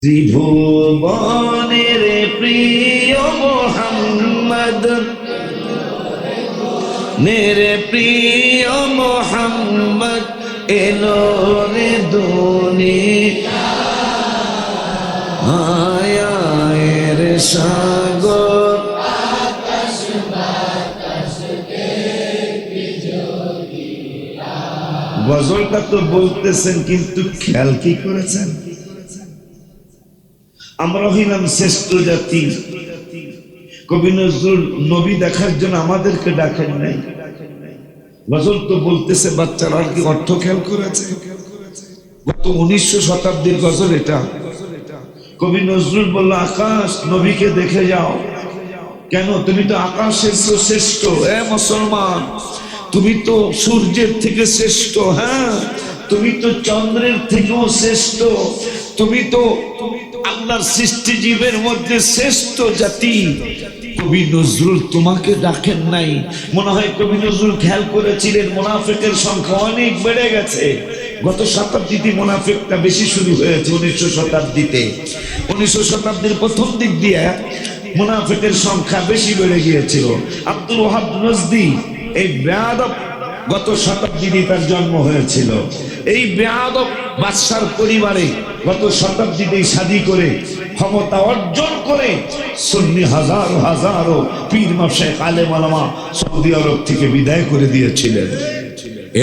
ত্রিভুবনের প্রিয় মোহাম্মদ মেরে প্রিয় মোহাম্মদ এলো রে দুনিয়ার সাগর গজলটা তো বলতেছেন কিন্তু খেয়াল কি করেছেন? আমরা হইলাম শ্রেষ্ঠ জাতি। কবি নজরুল নবী দেখার জন্য আমাদেরকে ডাকেন নাই। গজল তো বলতেছে বাচ্চারা, কি অর্থ খেয়াল করেছে? গত 1900 শতাব্দীর গজল এটা। কবি নজরুল বলল, আকাশ নবীকে দেখে যাও। কেন? তুমি তো আকাশের শ্রেষ্ঠ। মুসলমান, তুমি তো সূর্যের থেকে শ্রেষ্ঠ। হ্যাঁ, তুমি তো চন্দ্রের থেকেও শ্রেষ্ঠ। তুমি তো আল্লাহর সৃষ্টি জীবের মধ্যে শ্রেষ্ঠ জাতি। কবি নজরুল তোমাকে ডাকেন নাই। মনে হয় কবি নজরুল খেয়াল করেছিলেন মুনাফিকের সংখ্যা অনেক বেড়ে গেছে। গত শতাব্দীতে মুনাফিকটা বেশি শুরু হয়েছে। 1900 শতাব্দীতে, 1900 শতাব্দীর প্রথম দিক দিয়ে মুনাফিকের সংখ্যা বেশি বেড়ে গিয়েছিল। আব্দুল ওয়াহাব নজদি, এই বেয়াদব, গত শতাব্দীতে তার জন্ম হয়েছিল। এই বেয়াদব বাদশার পরিবারে গত শতাব্দীতেই শাদী করে ক্ষমতা অর্জন করে সুন্নি হাজারো হাজারো পীর মাশায়েখ আলেম ওলামা সৌদি আরব থেকে বিদায় করে দিয়েছিলেন।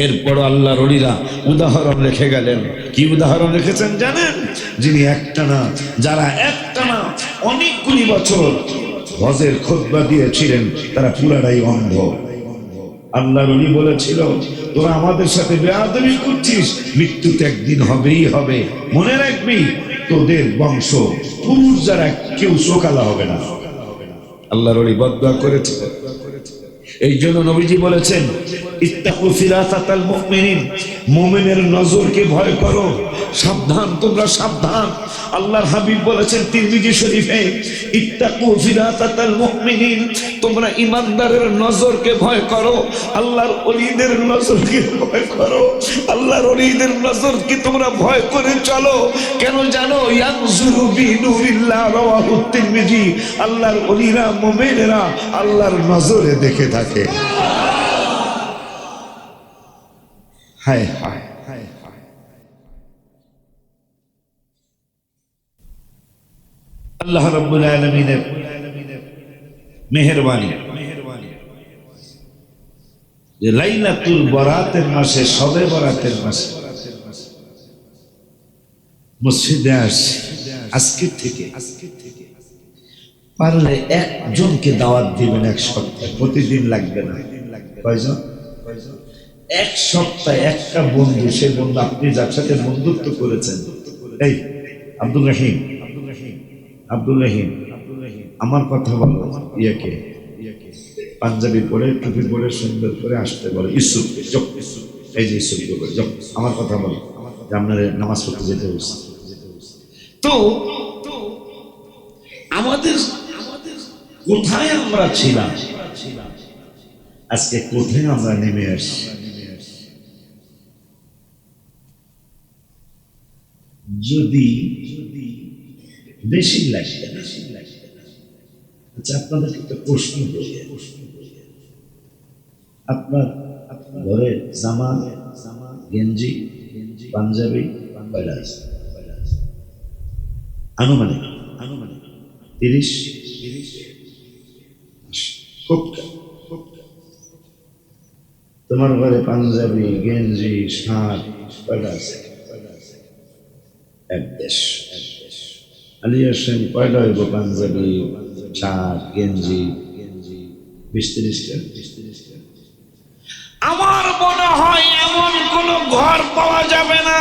এরপর আল্লাহর ওলিরা উদাহরণ রেখে গেলেন। কি উদাহরণ রেখেছেন জানেন? যিনি একটানা, যারা একটানা অনেকগুলি বছর হজের খুতবা দিয়েছিলেন, তারা পুরাটাই অন্ধ। আল্লাহর ওলি বলেছিল, তোরা আমাদের সাথে বেয়াদবি করছিস, মৃত্যু তো একদিন হবেই হবে। মনে রাখবি, তোদের বংশ পুরুষ যারা কেউ সকালা হবে না। আল্লাহর ওলি বদদুয়া করেছিল। এই জন্য নবীজি বলেছেন, ইত্তাকু ফিরাতাল মুমিনিন, মুমিনের নজরকে ভয় করো, সাবধান, তোমরা সাবধান। আল্লাহর হাবিব বলেছেন তিরমিজি শরীফে, ইত্তাকু ফিরাতাল মুমিনিন, তোমরা ইমানদারের নজরকে ভয় করো, আল্লাহর ওলিদের নজরকে ভয় করো। আল্লাহর ওলিদের নজরকে তোমরা ভয় করে চলো। কেন জানো? ইয়ানজুরু বিনুরিল্লাহ, রাওয়াহু তিরমিজি। আল্লাহর ওলিরা, মুমিনেরা আল্লাহর নজরে দেখে থাকে। হায় হায় হায় হায়। আল্লাহ রাব্বুল আলামিনের মেহেরবানি যে লাইলাতুল বরাতের মাসে, শবে বরাতের মাসে মসজিদে আসি। আজকে থেকে পারলে একজনকে দাওয়াত দিবেন এক সপ্তাহ, প্রতিদিন লাগবে না। কয়জন? এক সপ্তাহে একটা বন্ধু, সে বন্ধু আপনি যার সাথে বন্ধুত্ব করেছেন। এই আব্দুল রহিম, আমার কথা বলো। ইয়াকে পাঞ্জাবি পরে, টুপি পরে, সুন্দর করে আসতে বলে। ইউসুফ, এই যে ইউসুফ, আমার কথা বলো, যে আপনার নামাজ পড়তে যেতে হচ্ছে। তো আমাদের কোথায় আমরা ছিলাম, আজকে কোথায় আমরা নেমে আসি? যদি বেশি লাগে। আচ্ছা, আপনাদের একটা প্রশ্ন করি। আপনার ঘরে জামা, গেঞ্জি, পাঞ্জাবি কয়টা আছে? আনুমানিক 30। তোমার ঘরে পাঞ্জাবি, গেঞ্জি, শার্ট কয়টা আছে? এক দেশ। আলিয়া সেন কয়টা হইব? পাঞ্জাবি, শার্ট, গেঞ্জি 20-30টা। আমার মনে হয় এমন কোন ঘর পাওয়া যাবে না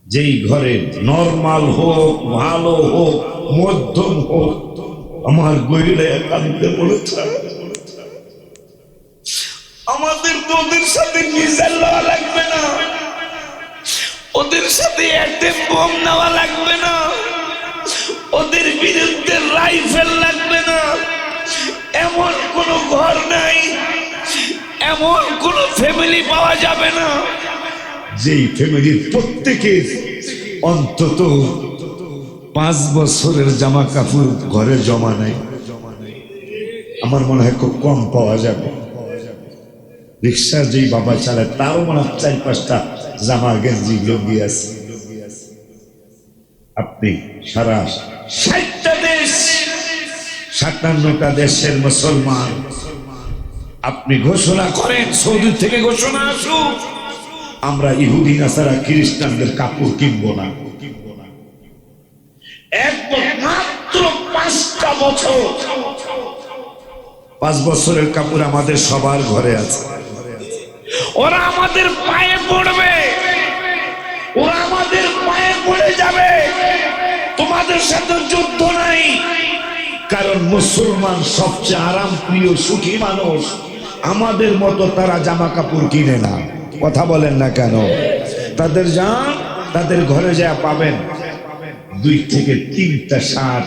যেই ঘরে নরমাল হোক, ভালো হোক, মধ্যম হোক, আমার গইলে কাঁদতে বলেছে। আমাদের তো ওদের সাথে মিসাইল নেওয়া লাগবে না, ওদের সাথে অ্যাটম বোম নেওয়া লাগবে না, ওদের বিরুদ্ধে রাইফেল লাগবে না। এমন কোন ঘর নাই, এমন কোন ফ্যামিলি পাওয়া যাবে না যেই ফ্যামিলির প্রত্যেকের অন্তত 5 বছরের জামা কাপড় ঘরে জমা নাই, আমার মনে হয় খুব কম পাওয়া যাবে। রিক্সা যেই বাবা চালায় তারও মনে হয় 4-5টা জামা গেঞ্জি লুঙ্গি আছে। আপনি সারা 60টা দেশ, 57টা দেশের মুসলমান, আপনি ঘোষণা করেন, সৌদি থেকে ঘোষণা আসুক, আমরা ইহুদি নাসারা খ্রিস্টানদের কাপড় কিনবো না। মাত্র 5টা বছর, 5 বছরের কাপড় আমাদের সবার ঘরে আছে। ওরা আমাদের পায়ে পড়বে, ওরা আমাদের পায়ে পড়ে যাবে, তোমাদের সাথে যুদ্ধ নাই। কারণ মুসলমান সবচেয়ে আরাম প্রিয় সুখী মানুষ, আমাদের মতো তারা জামা কাপড় কিনে না। কথা বলেন না কেন? তাদের যান, তাদের ঘরে যা পাবেন 2 থেকে 3টা শার্ট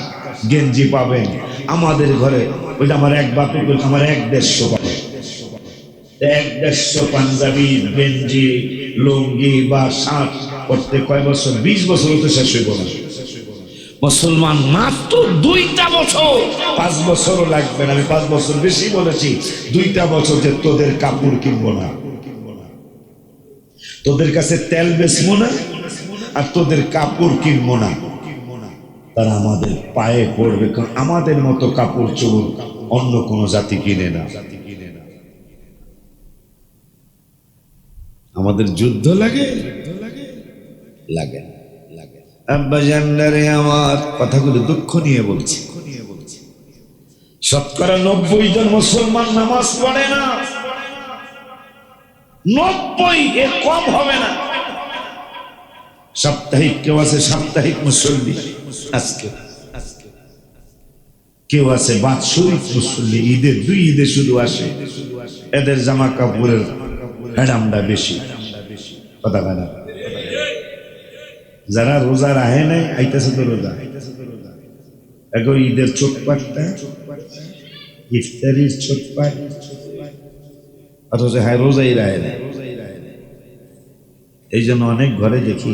গেঞ্জি পাবেন। আমাদের ঘরে ওই যে আমার এক বাপে আমার 1-150 পাবে, 1-150 পাঞ্জাবি গেঞ্জি লুঙ্গি বা শার্ট করতে কয় বছর? 20 বছর তো শেষ হইব না। মুসলমান মাত্র 2টা বছর, 5 বছরও লাগবে না, আমি 5 বছর বেশি বলেছি। 2টা বছর যে তোদের কাপড় কিনবো না, তোদের কাছে তেল বেচবো না, আর তোদের কাপড় কিনবো না, তারা আমাদের পায়ে পড়বে। কারণ আমাদের মতো কাপড় চোপড় অন্য কোন জাতি কিনে না। আমাদের যুদ্ধ লাগে লাগে লাগে। আব্বাজানরে আমার কথাগুলো দুঃখ নিয়ে বলছি। 90% জন মুসলমান নামাজ পড়ে না, 90 এর কম হবে না। সাপ্তাহিক কেউ আছে, সাপ্তাহিক মুসল্লি আজকে, কেউ আছে বাৎসরিক মুসল্লি, ঈদের 2 ঈদে শুধু আসে। এদের জামা কাপড়ের হ্যাডামটা বেশি। কথা বলে না? যারা রোজা রাহে নাই আইতেছে তো রোজা, এখন ঈদের ছোটপাটটা, ইফতারির ছোটপাট, অথচ হ্যাঁ রোজাই রাহে নাই। এই জন্য অনেক ঘরে দেখি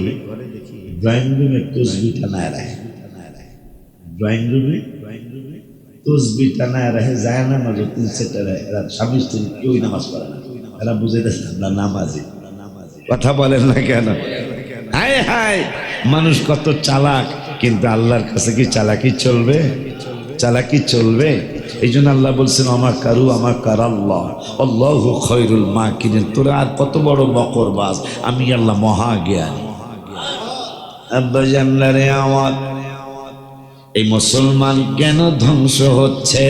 ড্রয়িং রুমে তসবি টানায় রাখে, ড্রয়িং রুমে তসবি টানায় রাখে, যায় না মাঝে 3-4টা। এরা স্বামী স্ত্রী কেউই নামাজ পড়ে না, এরা বুঝে দেয় না নামাজি। কথা বলেন না কেন? হায় হায়, মানুষ কত চালাক, কিন্তু আল্লাহর কাছে কি চালাকি চলবে? চালাকি চলবে? এই জন্য আল্লাহ বলছেন আমার কারু আমার কার আল্লাহ আল্লাহু খায়রুল মাকিরিন। তোরা আর কত বড় বকরবাজ, আমি আল্লাহ মহা জ্ঞানী। আব্বা জানলারে আমার এই মুসলমান কেন ধ্বংস হচ্ছে?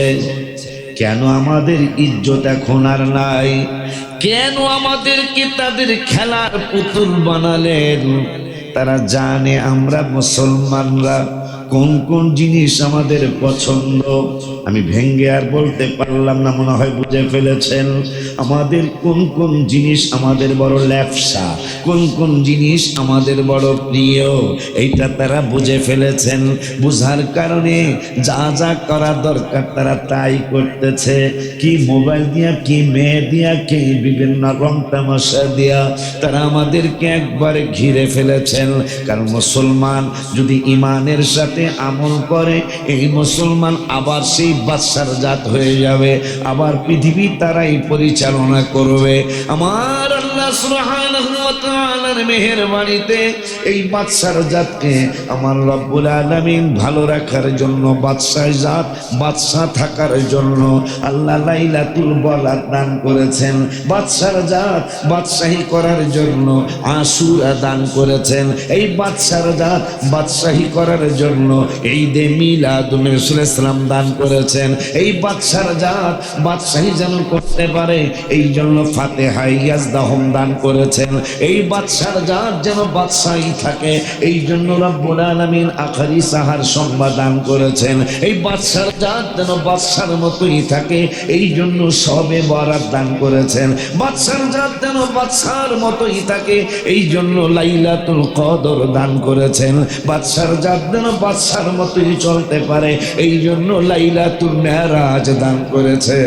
কেন আমাদের ইজ্জত এখন আর নাই? কেন আমাদেরকে তাদের খেলার পুতুল বানালেন? তারা জানে আমরা মুসলমানরা কোন কোন জিনিস আমাদের পছন্দ। আমি ভেঙ্গে আর বলতে পারলাম না, মনে হয় বুঝে ফেলেছেন। আমাদের কোন কোন জিনিস আমাদের বড় ল্যাপসা, কোন কোন জিনিস আমাদের বড় প্রিয়, এইটা তারা বুঝে ফেলেছেন। বুঝার কারণে যা যা করা দরকার তারা তাই করতেছে। কি মোবাইল দিয়া, কি মেয়ে দিয়া, কি বিভিন্ন রং তামাশা দিয়া তারা আমাদেরকে একবারে ঘিরে ফেলেছেন। কারণ মুসলমান যদি ইমানের সাথে আমল করে, এই মুসলমান আবার সেই বাদশার জাত হয়ে যাবে, আবার পৃথিবী তারাই পরিচালনা করবে। আমার আল্লাহ সুবহানাহু ওয়া তাআলার মেহেরবানিতে এই বাদশার জাতকে আমার রব্বুল আলামিন ভালো রাখার জন্য, বাদশার জাত বাদশা থাকার জন্য আল্লাহ লাইলাতুল বরাত দান করেছেন। বাদশার জাত বাদশাহী করার জন্য আশুরা দান করেছেন। এই বাদশার জাত বাদশাহী করার জন্য এই দে মিলাদুন রাসূলুল্লাহ সাল্লাল্লাহু আলাইহি ওয়াসাল্লাম দান করেছেন। এই বাদশার জাত বাদশাহী যেন করতে পারে এই জন্য ফাতিহা ইয়াজদাহুম দান করেছেন। এই বাদশার জাত যেন বাদশাহী থাকে এই জন্য রব্বুল আলামিন আখরি সাহার সংবাদ দান করেছেন। এই বাদশার জাত যেন বাদশার মতোই থাকে এই জন্য সবে বরাত দান করেছেন। বাদশার জাত যেন বাদশার মতোই থাকে এই জন্য লাইলাতুল কদর দান করেছেন। বাদশার জাত যেন বাদশার মতোই চলতে পারে এই জন্য লাইলাতুল মেরাজ দান করেছে।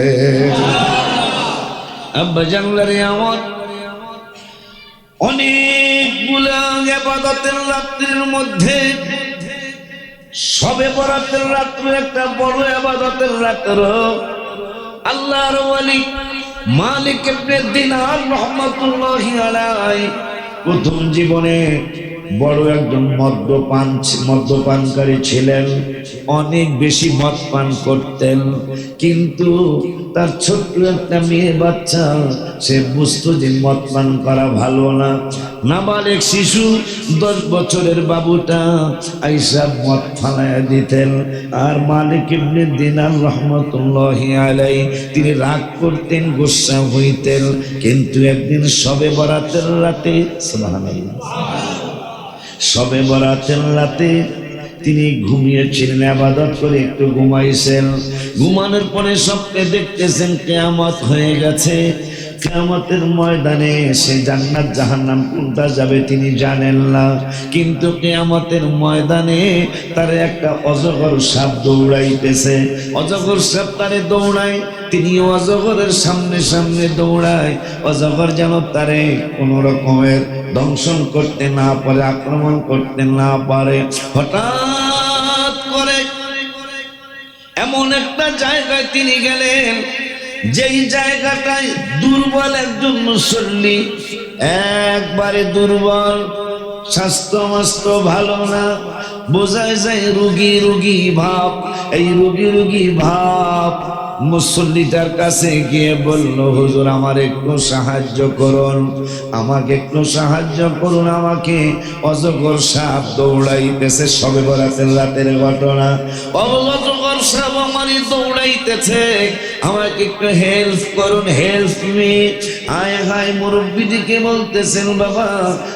আব্বা জানলারে আমার অনেক ইবাদতের রাত্রির মধ্যে শবে বরাতের রাত্রি একটা বড় ইবাদতের রাত্র। আল্লাহর ওয়ালি মালিক ইবনে দিনার রাহমাতুল্লাহি আলাইহি প্রথম জীবনে বড় একজন মদ্যপানকারী ছিলেন, অনেক বেশি মদ পান করতেন। কিন্তু তার ছোট্ট একটা মেয়ে বাচ্চা, সে বুঝতো যে মদ পান করা ভালো না। নাবালেগ শিশু 10 বছরের বাবুটা আইসা মদ ফালাইয়া দিতেন। আর মালিক ইবনে দিনার রাহমাতুল্লাহি আলাইহি তিনি রাগ করতেন, গোসা হইতেন। কিন্তু একদিন শবে বরাতের রাতে, সুবহানাল্লাহ, শবে বরাতের রাতে তিনি ঘুমিয়েছিলেন, ইবাদত করে একটু ঘুমাইছেন। ঘুমানোর পরে স্বপ্নে দেখতেছেন কিয়ামত হয়ে গেছে। কিয়ামতের ময়দানে সে জান্নাত জাহান্নাম কোনটা যাবে তিনি জানেন না। কিন্তু কিয়ামতের ময়দানে তার একটা অজগর সাপ দৌড়াইতেছে। অজগর সাপ তারে দৌড়ায়, তিনি অজগরের সামনে সামনে দৌড়ায়। অজগর যেন তারে কোনো রকমের দংশন করতে না পারে, আক্রমণ করতে না পারে। হঠাৎ করে এমন একটা জায়গায় তিনি গেলেন, যেই জায়গাটায় দুর্বল একজন মুসল্লি, একবারে দুর্বল, স্বাস্থ্য মাস্ত ভালো না, বোঝায় যায় রোগী রোগী ভাব। এই রোগী রোগী ভাব মুসল্লিটার কাছে গিয়ে বলল, হুজুর আমার একটু সাহায্য করুন, আমাকে একটু সাহায্য করুন, আমাকে অজগর সাপ দৌড়াইতেছে। শবে বরাতের রাতের ঘটনা। অজগর সাপ আমারই দৌড়াইতেছে, আমাকে একটু হেল্প করুন, হেল্প মি। আয় হায় মুরব্বিদিকে বলতেছেন, বাবা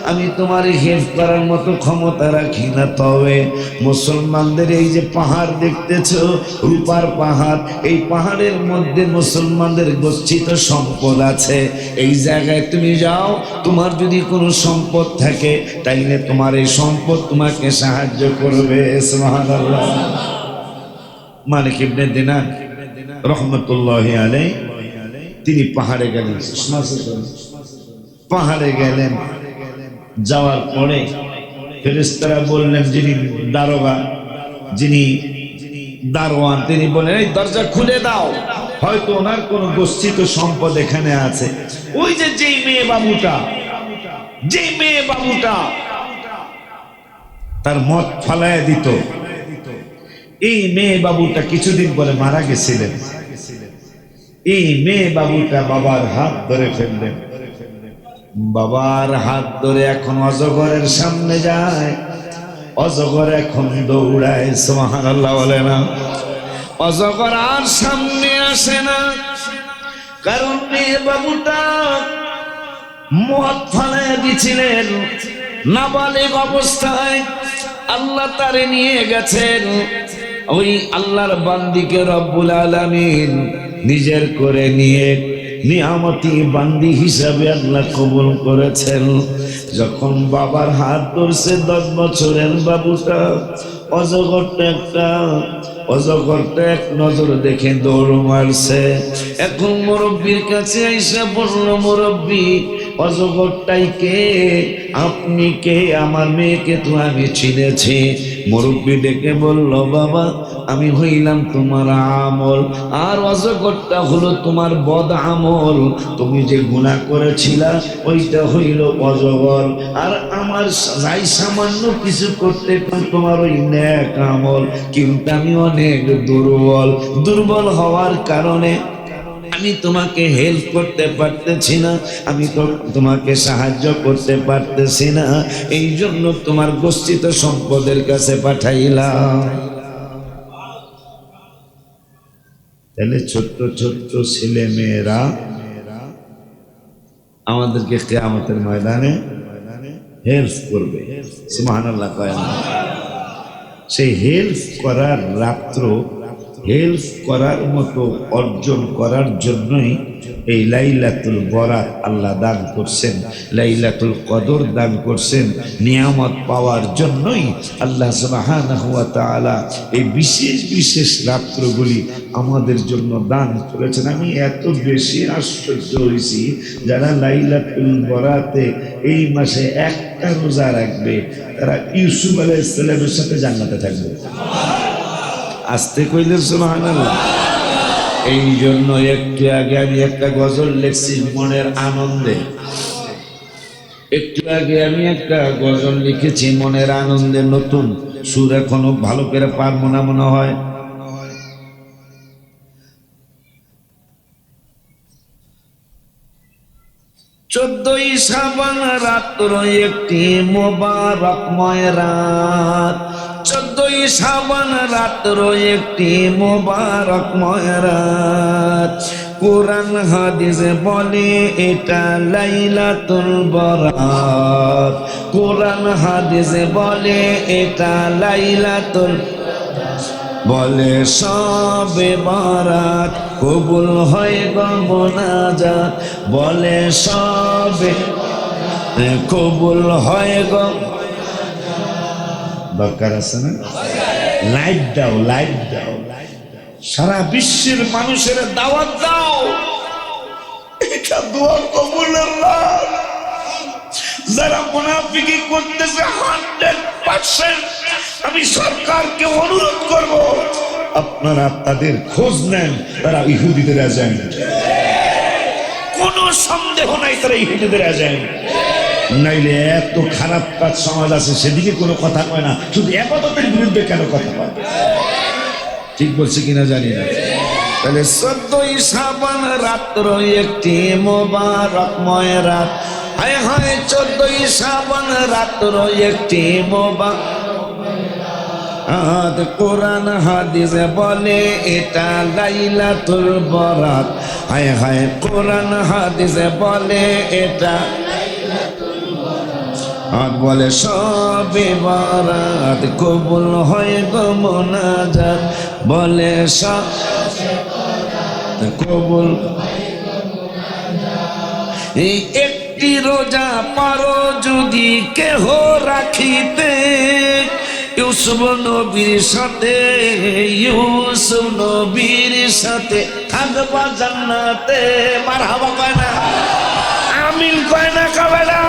আমি তোমার হেল্প করার মতো ক্ষমতা রাখি না, তবে মুসলমানদের এই যে পাহাড় দেখতেছো, রূপার পাহাড়, এই পাহাড়ের মধ্যে মুসলমানদের গচ্ছিত সম্পদ আছে। এই জায়গায় তুমি যাও, তোমার যদি কোনো সম্পদ থাকে তাইলে তোমার এই সম্পদ তোমাকে সাহায্য করবে। সুবহানাল্লাহ। মালিক ইবনে দিনার রাহমাতুল্লাহি আলাইহি তিনি পাহাড়ে গেলেন। পাহাড়ে গেলেন, যাওয়ার পরে ফেরেশতারা বললেন, যিনি দারোগা, যিনি দারোয়ান, তিনি বলেন এই দরজা খুলে দাও, হয়তো ওনার কোন গচ্ছিত সম্পদ এখানে আছে। ওই যে যেই মেয়ে বাবুটা তার মদ ফালাইয়া দিত, এই মেয়ে বাবুটা কিছুদিন পরে মারা গেছিলেন। এই মেয়ে বাবুটা বাবার হাত ধরে ফেললেন। বাবার হাত ধরে এখন অজগরের সামনে যায়। অজগর এখন দৌড়ায়। সুবহানাল্লাহ বলে না? অজগর আর সামনে আসে না, কারণ মেয়ে বাবুটা মদ ফালাইয়া দিছিলেন নাবালেগ অবস্থায়। আল্লাহ তারে নিয়ে গেছেন। ওই আল্লাহর বান্দিকে রব্বুল আলামিন নিজের করে নিয়ে নিয়ামতি বান্দি হিসাবে আল্লাহ কবুল করেছেন। যখন বাবার হাত ধরছে 10 বছরের বাবুটা, অজগরটা এক নজর দেখে দৌড় মারছে। এখন মুরব্বির কাছে আইসা বলল, মুরব্বি অজগরটাই কে? আপনি কে? আমার মেয়েকে তো আমি চিনেছি। মুরব্বি ডেকে বলল, বাবা আমি হইলাম তোমার আমল, আর অজগরটা হলো তোমার বদ আমল। তুমি যে গুনাহ করেছিলা ওইটা হইল অজগর, আর আমার যাই সামান্য কিছু করতে তোমার ওই নেক আমল। কিন্তু আমি অনেক দুর্বল হওয়ার কারণে আমি তোমাকে হেল্প করতে পারতেছি না, আমি তো তোমাকে সাহায্য করতে পারতেছি না, এই জন্য তোমার গচ্ছিত সম্পদের কাছে পাঠাইলাম। তাহলে ছোট্ট ছোট্ট ছেলে মেয়েরা আমাদেরকে কিয়ামতের ময়দানে হেল্প করবে। সুবহানাল্লাহ কয় না? সেই হেল্প করার রাত্র, হেল্প করার মতো অর্জন করার জন্যই এই লাইলাতুল বরাত আল্লাহ দান করছেন, লাইলাতুল কদর দান করছেন। নিয়ামত পাওয়ার জন্যই আল্লাহ সুবহানাহু ওয়া তাআলা এই বিশেষ বিশেষ রাত্রগুলি আমাদের জন্য দান করেছেন। আমি এত বেশি আশ্চর্য হয়েছি, যারা লাইলাতুল বরাতে এই মাসে একটা রোজা রাখবে তারা ইউসুফ আলাইহিস সালামের সাথে জান্নাতে থাকবে। আস্তে কইলে সুবহানাল্লাহ। এই জন্য একটু আগে আমি একটা গজল লিখছি মনের আনন্দে, একটু আগে আমি একটা গজল লিখেছি মনের আনন্দে, নতুন সুর এখনো ভালো করে পারবো না মনে হয়। চোদ্দই শ্রাবণ রাত্র একটি মোবারকময় রাত, চোদ্দই শ্রাবণ রাত্র একটি মোবারকময় রাত। কোরআন হাদিসে বলে এটা লাইলাতুল বরাত, কোরআন হাদিসে বলে এটা লাইলাতুল, বলে সবে বরাত কবুল হয় গো মোনাজাত, বলে সবে কবুল হয় গো। দরকার আছে না? লাইট দাও, লাইট দাও, সারা বিশ্বের মানুষের দাওয়াত দাও, এটা দোয়া কবুলের রাত। যারা মুনাফিকি করতেছে 100% আমি সরকারকে অনুরোধ করব আপনারা তাদের খোঁজ নেন, তারা ইহুদিদের এজেন্ট, কোনো সন্দেহ নাই তারা ইহুদিদের এজেন্ট। নাইলে এত খারাপ কাজ সমাজ আছে সেদিকে কোনো কথা কয় না, শুধু ইবাদতের বিরুদ্ধে কেন কথা কয়? ঠিক বলছে কিনা জানি না। তাহলে 14ই শ্রাবণ রাত্র একটি মোবারকময় রাত, হায় হায় 14ই শ্রাবণ রাত্র একটি মোবারক। কোরআন হাদিসে বলে এটা লাইলাতুল বরাত, হায় হায় কোরআন হাদিসে বলে এটা, আর বলে সবে বরাত কবুল হয় গো মোনাজাত, বলে সবে বরাত কবুল। এই একটি রোজা পারো যদি কেহ রাখিতে, ইউসুফ নবীর সাথে, ইউসুফ নবীর সাথে থাকবা জান্নাতে। মারহাবা কয় না? আমিন কয় না? কবে না?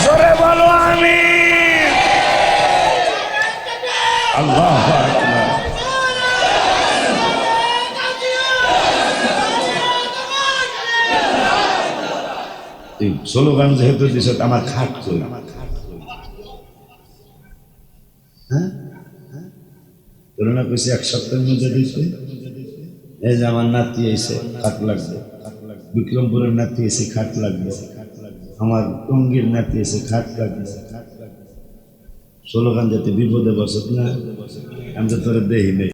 জোরে বলো আমিন। আল্লাহু আকবার। স্লোগান যেহেতু দিছে আমার খাট কই, হ্যাঁ করোনা কইছে এক সপ্তাহের মধ্যে দিছে। এই যে আমার নাতি এসে খাট লাগবে, বিক্রমপুরের নাতি এসে খাট লাগবে, আমার টঙ্গীর নাতি এসে খাট লাগবে। স্লোগান যাতে বিপদে বসত না, আমি তো তোরা দেই নেই।